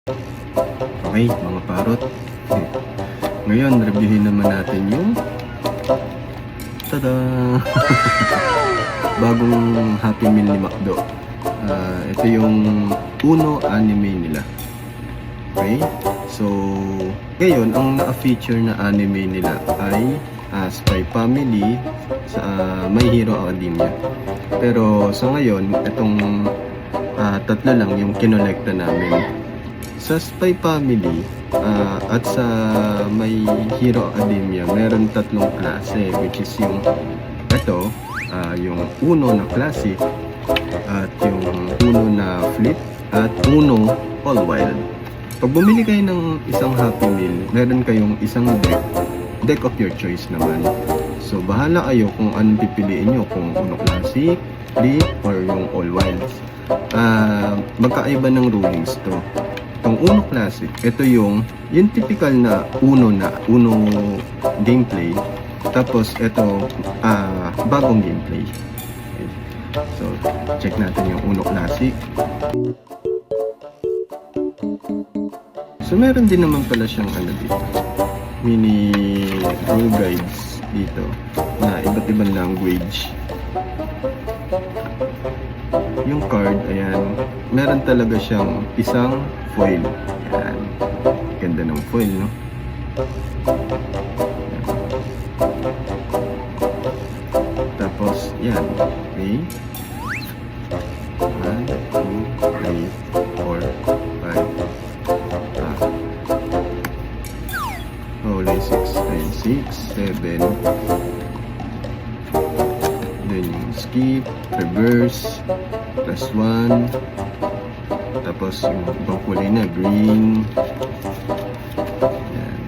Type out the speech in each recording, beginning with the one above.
Okay, mga parot. Ngayon, reviewin naman natin yung tada! Bagong Happy Meal ni McDo. Ito yung Uno anime nila. Okay? So, ngayon, ang na-feature na anime nila ay Spy Family sa My Hero Academia. Pero sa ngayon, itong tatlo lang yung kinolekta namin. Sa Spy Family at sa My Hero Academia, meron tatlong klase, which is yung ito, yung Uno na Classic, at yung Uno na Flip, at Uno All Wild. Pag bumili kayo ng isang Happy Meal, meron kayong isang deck of your choice naman. So, bahala kayo kung anong pipiliin nyo, kung Uno Classic, Flip, or yung All Wilds. Magkaiba ng rulings to. Itong Uno Classic, ito yung typical na Uno gameplay. Tapos, ito, bagong gameplay. Okay. So, check natin yung Uno Classic. So, meron din naman pala siyang dito, mini rule guides dito na iba't ibang language. Yung card, ayan, meron talaga siyang isang foil. Ayan, ganda ng foil, no? Ayan. Tapos, yan, okay. 1, 2, 3, 4, 5. Holy 6, 7. Then yung skip, reverse, +1. Tapos yung ibang kulay na green. Yan,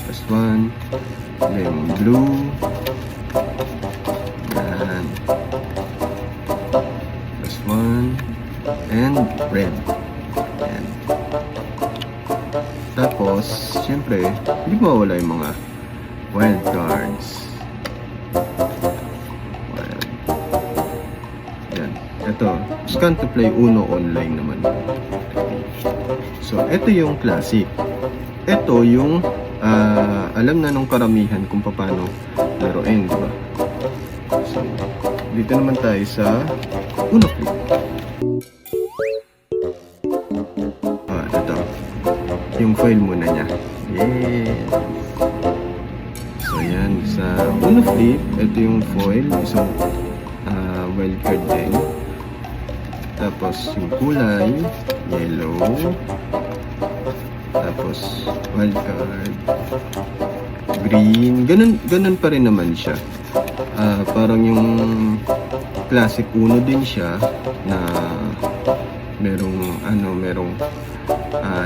+1. Then blue. Yan, +1. And red. Yan. Tapos, syempre, hindi mawala yung mga wild cards. Wild. Yan. Ito, scan to play Uno online naman. So, ito yung classic. Ito yung alam na nung karamihan kung paano laruin, diba? So, dito naman tayo sa Uno Flip. Ito. Yung foil muna niya. Yes. So, yan. Sa Uno Flip, ito yung foil. Isang wild card din. Tapos, yung kulay, yellow. Tapos, wild card, green. Ganun pa rin naman siya. Parang yung classic Uno din siya na merong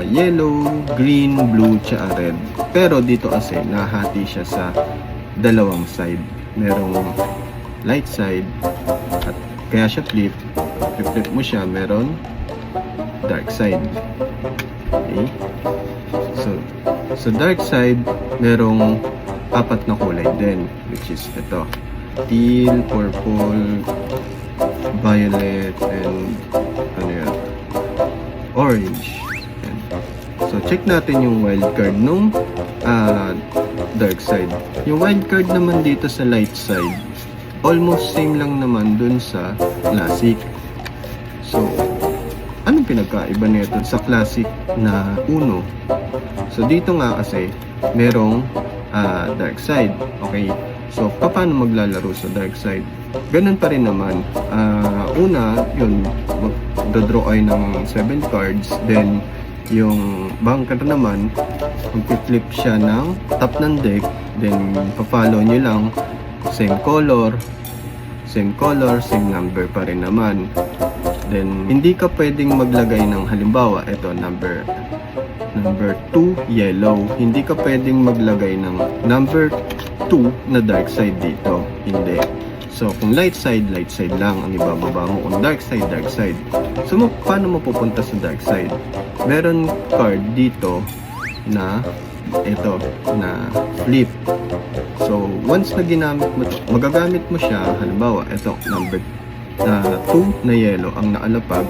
yellow, green, blue, tsaka red. Pero dito kasi nahati siya sa dalawang side. Merong light side at kaya siya flip. Flip mo siya, meron dark side. Okay? So, sa dark side, merong 4 na kulay din, which is ito. Teal, purple, violet, and orange. Yan. So, check natin yung wild card nung dark side. Yung wild card naman dito sa light side, almost same lang naman dun sa classic. So, anong pinagkaiba nito sa classic na Uno? So, dito nga kasi merong dark side. Okay? So, paano maglalaro sa dark side? Ganun pa rin naman. Una, yun, magdodraw ay ng 7 cards. Then, yung banker naman, mag-flip siya ng top ng deck. Then, pa-follow nyo lang. Same color, same number pa rin naman. Then, hindi ka pwedeng maglagay ng halimbawa, ito, number 2, yellow. Hindi ka pwedeng maglagay ng number 2 na dark side dito. Hindi. So, kung light side lang ang ibababa mo. Kung dark side. So, paano mo pupunta sa dark side? Meron card dito na ito, na flip. So, once na ginamit mo ito, magagamit mo siya, halimbawa, ito, number 2 na yellow ang nakalapag,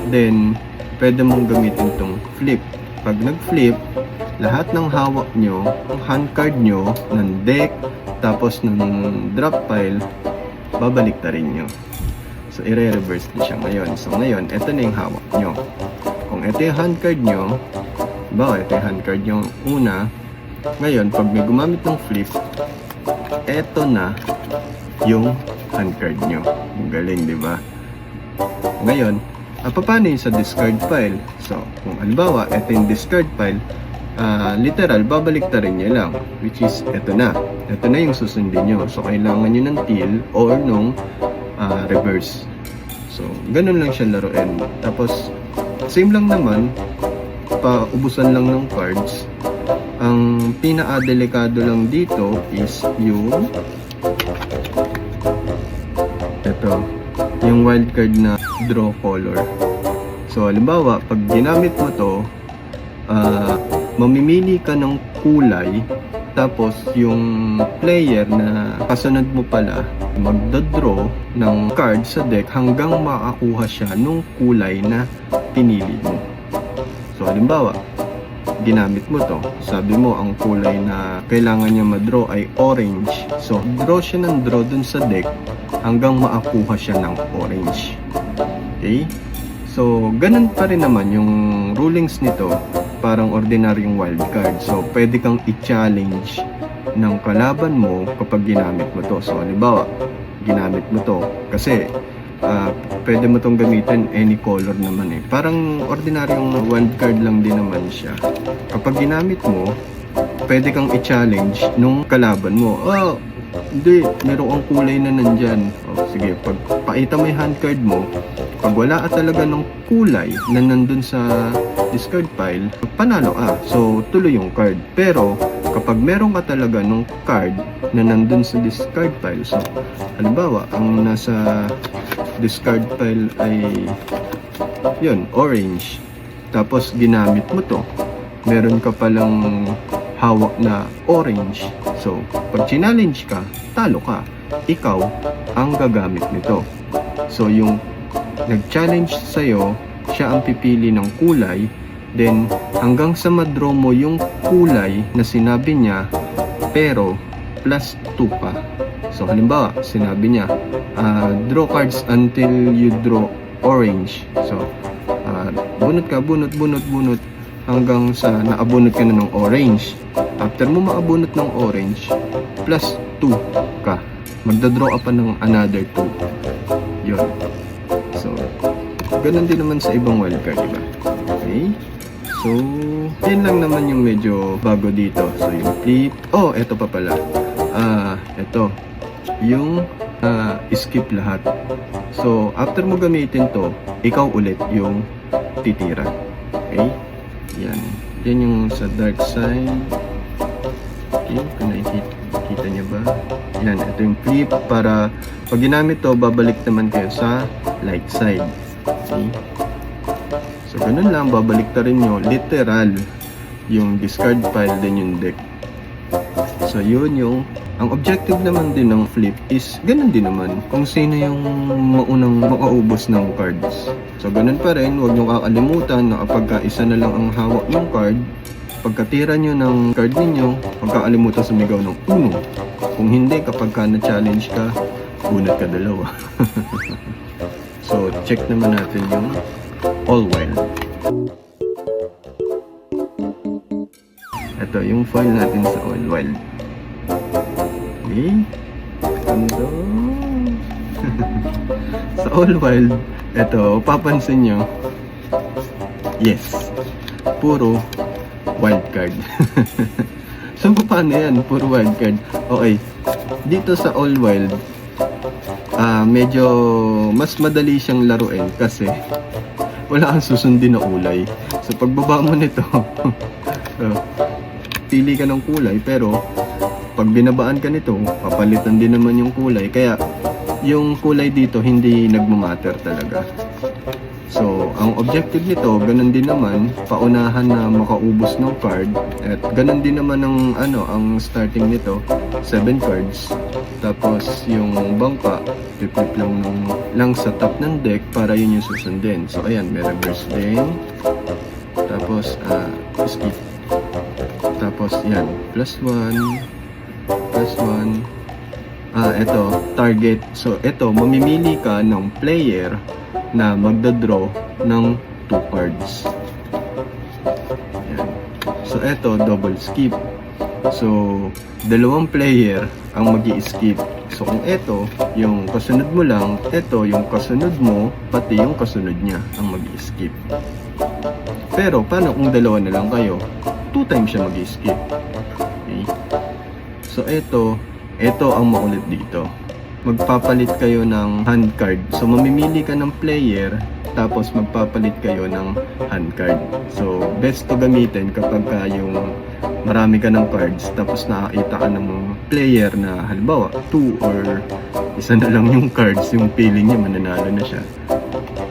then, pwede mong gamitin itong flip. pag nag-flip, lahat ng hawak nyo, ang hand card nyo, ng deck, tapos ng drop pile, babalik na rin nyo. So, i-reverse din siya ngayon. So, ngayon, ito na yung hawak nyo. Kung ito yung hand card nyo, ito yung hand card nyo una, ngayon, pag may gumamit ng flip, ito na yung hand card nyo. Ang galing, di ba? Ngayon, paano yun sa discard pile? So, kung halimbawa, ito yung discard pile, literal, babalik ta rin nyo lang. Which is, ito na. Ito na yung susundin nyo. So, kailangan nyo ng teal or nung reverse. So, ganun lang siya laruin. Tapos, same lang naman, paubusan lang ng cards. Ang pinaka-delikado lang dito is yung yung wild card na draw color. So, halimbawa, pag ginamit mo to, mamimili ka ng kulay, tapos yung player na kasunod mo pala, magdadraw ng card sa deck hanggang makakuha siya nung kulay na pinili mo. So, halimbawa, ginamit mo to. Sabi mo, ang kulay na kailangan niya madraw ay orange. So, draw siya ng draw dun sa deck hanggang makakuha siya ng orange. Okay? So, ganun pa rin naman yung rulings nito. Parang ordinaryong wild card. So, pwede kang i-challenge ng kalaban mo kapag ginamit mo to. So, halimbawa, ginamit mo to. Kasi, pwede mo tong gamitin any color naman eh. Parang ordinaryong wild card lang din naman siya. Kapag ginamit mo, pwede kang i-challenge nung kalaban mo. Hindi, meron kang kulay na nandyan. Sige, pag pakita mo yung hand card mo, pag wala ka talaga ng kulay na nandun sa discard pile, panalo ka. So, tuloy yung card. Pero, kapag meron ka talaga ng card na nandun sa discard pile, so, halimbawa, ang nasa discard pile ay yun, orange. Tapos, ginamit mo to. Meron ka palang hawak na orange. So, pag challenge ka, talo ka. Ikaw ang gagamit nito. So, yung nag-challenge sa'yo, siya ang pipili ng kulay. Then, hanggang sa madraw mo yung kulay na sinabi niya, pero plus 2 pa. So, halimbawa, sinabi niya, draw cards until you draw orange. So, bunot ka, bunot, hanggang sa naabunot ka na ng orange. After mo maabunot ng orange, plus 2 ka. Magdadraw ka pa ng another 2. Yun. So, ganun din naman sa ibang wildcard, diba? Okay? So, yan lang naman yung medyo bago dito. So, yung flip. Eto pa pala. Eto. Yung skip lahat. So, after mo gamitin to, ikaw ulit yung titira. Okay? Yan. Yan yung sa dark side. Okay, kung nakikita nyo ba? Yan, ito yung flip para pag ginamit to, babalik naman kayo sa light side. Okay? So, ganun lang, babalik ta rin nyo, literal, yung discard pile din yung deck. So, yun yung, ang objective naman din ng flip is, ganun din naman, kung sino yung maunang makaubos ng cards. So, ganun pa rin, huwag nyo kakalimutan na kapag isa na lang ang hawak ng card, pagkatira nyo ng card ninyo, huwag kakalimutan sumigaw ng uno. Kung hindi, kapag na-challenge ka, bunot ka dalawa. So, check naman natin yung all wild. Ito yung foil natin sa all wild. Okay. Ganda. Sa all wild, ito, papansin nyo, yes, puro wild card. So, paano yan? Puro wild card. Okay. Dito sa all wild, medyo mas madali siyang laruin kasi wala kang susundin na kulay. So, pagbaba mo nito, pili ka ng kulay, pero pag binabaan ka nito, papalitan din naman yung kulay. Kaya, yung kulay dito, hindi nagmamatter talaga. So, ang objective nito, ganun din naman, paunahan na makaubos ng card. At ganun din naman ang starting nito, 7 cards. Tapos, yung bangka, flip lang sa top ng deck para yun yung susundin. So, ayan, may reverse din. Tapos, skip. Tapos yan, plus 1, plus 1. Ito, target. So, ito, mamimili ka ng player na magdadraw ng 2 cards. Yan. So, ito, double skip. So, dalawang player ang mag-i-skip. So, kung ito, yung kasunod mo lang, ito, yung kasunod mo, pati yung kasunod niya ang mag-i-skip. Pero, paano kung dalawa na lang kayo? 2 times siya mag-i-skip. Okay? So, ito ang makulit dito. Magpapalit kayo ng hand card. So, mamimili ka ng player, tapos magpapalit kayo ng hand card. So, best to gamitin kapag yung marami ka ng cards, tapos nakakita ka ng player na halimbawa 2 or isa na lang yung cards, yung feeling niya mananalo na siya.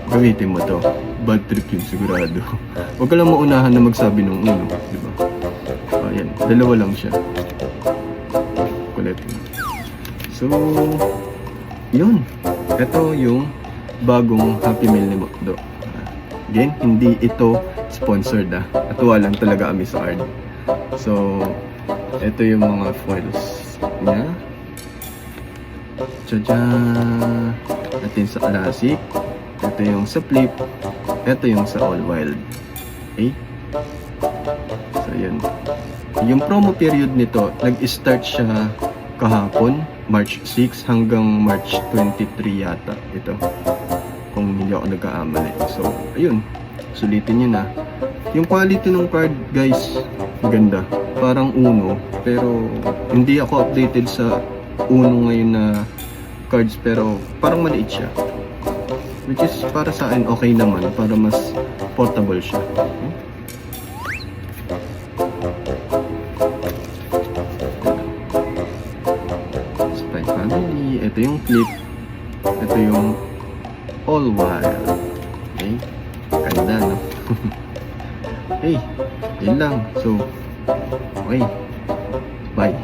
Gamitin mo to. Bad trip yun sigurado. Huwag ka lang maunahan na magsabi ng uno, di ba? Ayan, dalawa lang siya. Kulit. So, yun. Ito yung bagong Happy Meal ni Mokdo. Again, hindi ito sponsored Natuwa lang talaga kami sa card. So, ito yung mga foils niya. Tadaan! Ito yung sa classic. Ito yung sa flip. Ito yung sa all wild. Okay? So, yun. Yung promo period nito, nag-start siya kahapon, March 6 hanggang March 23 yata ito. Kung hindi ako nagkaamali. So, ayun. Sulitin nyo na. Yung quality ng card, guys, maganda. Parang Uno. Pero, hindi ako updated sa Uno ngayon na cards. Pero, parang maliit siya. Which is, para sa akin, okay naman. Para mas portable siya. Spy Family. Ito yung flip. Ito yung all wild. Okay? Ganda, no? Okay. Yun lang. So, okay. Bye.